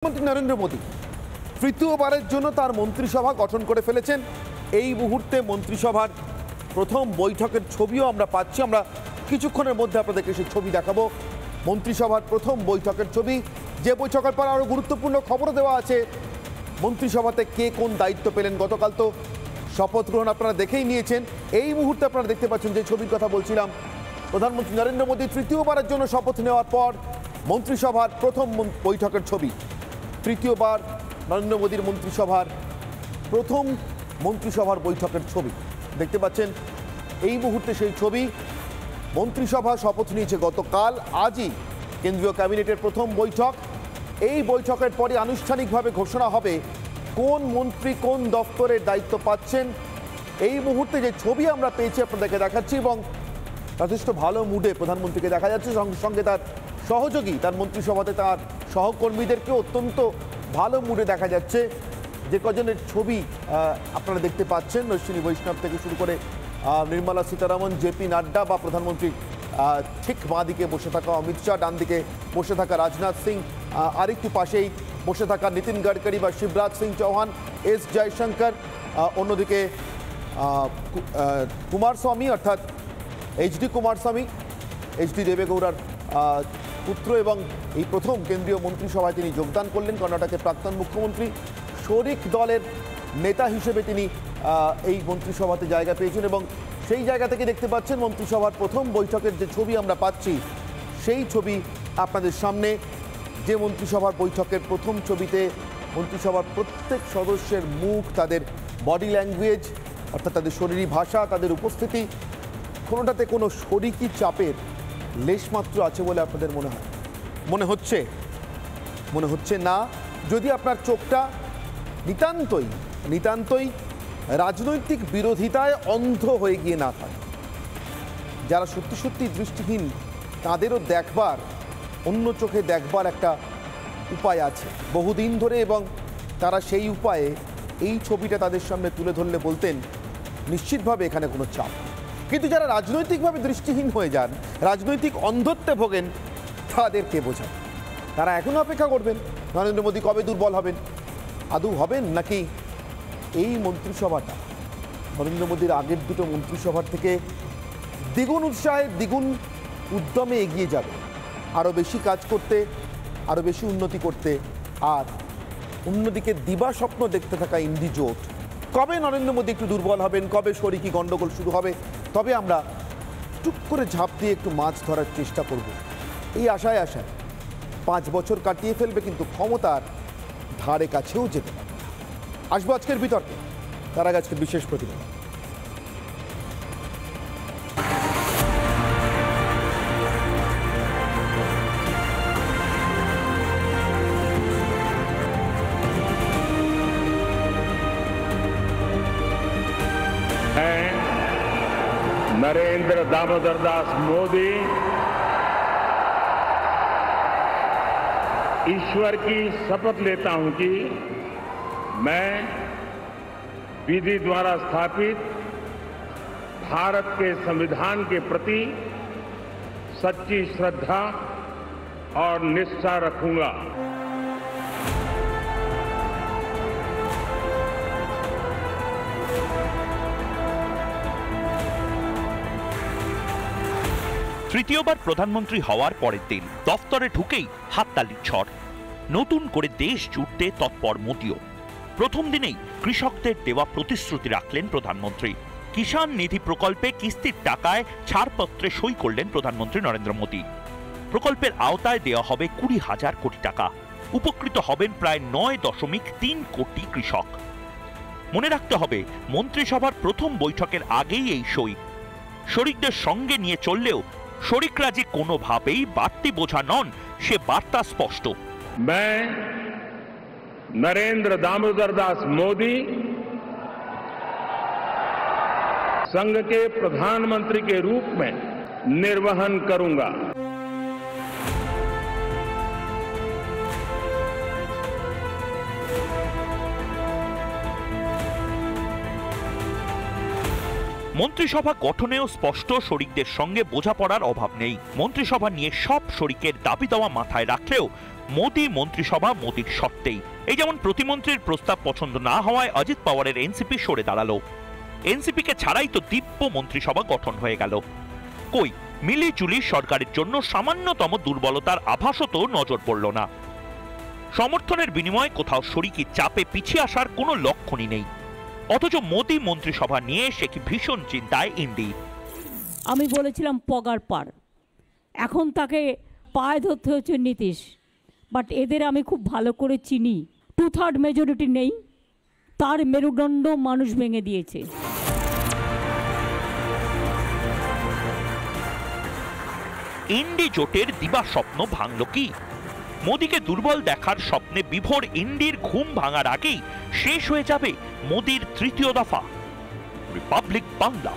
প্রধানমন্ত্রী নরেন্দ্র মোদী তৃতীয়বারের জন্য তার মন্ত্রিসভা গঠন করে ফেলেছেন। এই মুহূর্তে মন্ত্রিসভার প্রথম বৈঠকের ছবিও আমরা পাচ্ছি। আমরা কিছুক্ষণের মধ্যে আপনাদেরকে সেই ছবি দেখাবো। মন্ত্রিসভার প্রথম বৈঠকের ছবি, যে বৈঠকের পর আরও গুরুত্বপূর্ণ খবরও দেওয়া আছে। মন্ত্রিসভাতে কে কোন দায়িত্ব পেলেন, গতকাল তো শপথ গ্রহণ আপনারা দেখেই নিয়েছেন। এই মুহূর্তে আপনারা দেখতে পাচ্ছেন যে ছবির কথা বলছিলাম, প্রধানমন্ত্রী নরেন্দ্র মোদী তৃতীয়বারের জন্য শপথ নেওয়ার পর মন্ত্রিসভার প্রথম বৈঠকের ছবি। তৃতীয়বার নরেন্দ্র মোদীর মন্ত্রিসভার প্রথম মন্ত্রিসভার বৈঠকের ছবি দেখতে পাচ্ছেন এই মুহূর্তে। সেই ছবি, মন্ত্রিসভা শপথ নিয়েছে গতকাল। আজই কেন্দ্রীয় ক্যাবিনেটের প্রথম বৈঠক। এই বৈঠকের পরে আনুষ্ঠানিকভাবে ঘোষণা হবে কোন মন্ত্রী কোন দপ্তরের দায়িত্ব পাচ্ছেন। এই মুহূর্তে যে ছবি আমরা পেয়েছি আপনাদেরকে দেখাচ্ছি, এবং যথেষ্ট ভালো মুডে প্রধানমন্ত্রীকে দেখা যাচ্ছে। সঙ্গে সঙ্গে তার সহযোগী, তার মন্ত্রিসভাতে তার সহকর্মীদেরকে অত্যন্ত ভালো মুডে দেখা যাচ্ছে। যে কজনের ছবি আপনারা দেখতে পাচ্ছেন, অশ্বিনী বৈষ্ণব থেকে শুরু করে নির্মলা সীতারামন, জেপি নাড্ডা বা প্রধানমন্ত্রী ঠিক বাঁ দিকে বসে থাকা অমিত শাহ, ডান দিকে বসে থাকা রাজনাথ সিং, আরেকটু পাশেই বসে থাকা নীতিন গডকরি বা শিবরাজ সিং চৌহান, এস জয়শঙ্কর, অন্যদিকে কুমারস্বামী অর্থাৎ এইচডি কুমারস্বামী, এইচডি দেবেগৌড়ার পুত্র, এবং এই প্রথম কেন্দ্রীয় মন্ত্রিসভায় তিনি যোগদান করলেন। কর্ণাটকের প্রাক্তন মুখ্যমন্ত্রী, শরিক দলের নেতা হিসেবে তিনি এই মন্ত্রিসভাতে জায়গা পেয়েছেন। এবং সেই জায়গা থেকে দেখতে পাচ্ছেন মন্ত্রিসভার প্রথম বৈঠকের যে ছবি আমরা পাচ্ছি, সেই ছবি আপনাদের সামনে। যে মন্ত্রিসভার বৈঠকের প্রথম ছবিতে মন্ত্রিসভার প্রত্যেক সদস্যের মুখ, তাদের বডি ল্যাঙ্গুয়েজ অর্থাৎ তাদের শরীরী ভাষা, তাদের উপস্থিতি, কোনোটাতে কোনো শরিকি চাপের লেশমাত্র আছে বলে আপনাদের মনে হয়? মনে হচ্ছে না। যদি আপনার চোখটা নিতান্তই রাজনৈতিক বিরোধিতায় অন্ধ হয়ে গিয়ে না থাকে। যারা সত্যি সত্যি দৃষ্টিহীন, তাদেরও দেখবার, অন্য চোখে দেখবার একটা উপায় আছে বহুদিন ধরে, এবং তারা সেই উপায়ে এই ছবিটা তাদের সামনে তুলে ধরলে বলতেন নিশ্চিতভাবে এখানে কোনো চাপ। কিন্তু যারা রাজনৈতিকভাবে দৃষ্টিহীন হয়ে যান, রাজনৈতিক অন্ধত্বে ভোগেন, তাদেরকে বোঝান। তারা এখনও অপেক্ষা করবেন নরেন্দ্র মোদী কবে দুর্বল হবেন। আদৌ হবেন, নাকি এই মন্ত্রিসভাটা নরেন্দ্র মোদীর আগের দুটো মন্ত্রিসভার থেকে দ্বিগুণ উৎসাহে, দ্বিগুণ উদ্যমে এগিয়ে যাবে, আরও বেশি কাজ করতে, আরও বেশি উন্নতি করতে। আর অন্যদিকে দিবা স্বপ্ন দেখতে থাকা ইন্ডি জোট, কবে নরেন্দ্র মোদী একটু দুর্বল হবেন, কবে শরিকি গণ্ডগোল শুরু হবে, তবে আমরা টুক করে ঝাঁপ দিয়ে একটু মাছ ধরার চেষ্টা করব। এই আশায় 5 বছর কাটিয়ে ফেলবে, কিন্তু ক্ষমতার ধারে কাছেও যেতে পারে। আসবো আজকের বিতর্কে, তার আগে আজকের বিশেষ প্রতিবেদন। नरेंद्र दामोदर दास मोदी ईश्वर की शपथ लेता हूं कि मैं विधि द्वारा स्थापित भारत के संविधान के प्रति सच्ची श्रद्धा और निष्ठा रखूंगा। তৃতীয়বার প্রধানমন্ত্রী হওয়ার পরের দিন দফতরে ঢুকেই হাততালির ঝড়। নতুন করে দেশ জুড়তে তৎপর মোদিও। প্রথম দিনেই কৃষকদের দেওয়া প্রতিশ্রুতি রাখলেন প্রধানমন্ত্রী। কিষাণ নিধি প্রকল্পে কিস্তির টাকায় ছাড়পত্রে সই করলেন প্রধানমন্ত্রী নরেন্দ্র মোদী। প্রকল্পের আওতায় দেওয়া হবে 20,000 কোটি টাকা। উপকৃত হবেন প্রায় 9.3 কোটি কৃষক। মনে রাখতে হবে, মন্ত্রিসভার প্রথম বৈঠকের আগেই এই সই। শরিকদের সঙ্গে নিয়ে চললেও শরিকরা যে কোনোভাবেই বাড়তি বোঝা নন, সে বার্তা স্পষ্ট। मैं नरेंद्र दामोदर दास मोदी संघ के प्रधानमंत्री के रूप में निर्वहन करूंगा। মন্ত্রিসভা গঠনেও স্পষ্ট শরিকদের সঙ্গে বোঝাপড়ার অভাব নেই। মন্ত্রিসভা নিয়ে সব শরিকের দাবি দেওয়া মাথায় রাখলেও মোদী মন্ত্রিসভা মোদীর সত্ত্বেই। এই যেমন প্রতিমন্ত্রীর প্রস্তাব পছন্দ না হওয়ায় অজিত পাওয়ারের এনসিপি সরে দাঁড়ালো। এনসিপিকে ছাড়াই তো দিব্য মন্ত্রিসভা গঠন হয়ে গেল। কই মিলিজুলি সরকারের জন্য সামান্যতম দুর্বলতার আভাসও তো নজর পড়ল না। সমর্থনের বিনিময়ে কোথাও শরিকি চাপে পিছিয়ে আসার কোনো লক্ষণই নেই। অথচ মোদী মন্ত্রিসভা নিয়ে সে কি ভীষণ চিন্তায় ইন্ডি। আমি বলেছিলাম পগার পার, এখন তাকে পায়ে ধরতে হচ্ছে নীতিশ। বাট এদের আমি খুব ভালো করে চিনি, 2/3 মেজরিটি নেই, তার মেরুদণ্ড মানুষ ভেঙে দিয়েছে। ইন্ডি জোটের দিবা স্বপ্ন ভাঙল কি? মোদীকে দুর্বল দেখার স্বপ্নে বিভোর ইন্ডির ঘুম ভাঙার আগেই শেষ হয়ে যাবে মোদীর তৃতীয় দফা। রিপাবলিক বাংলা।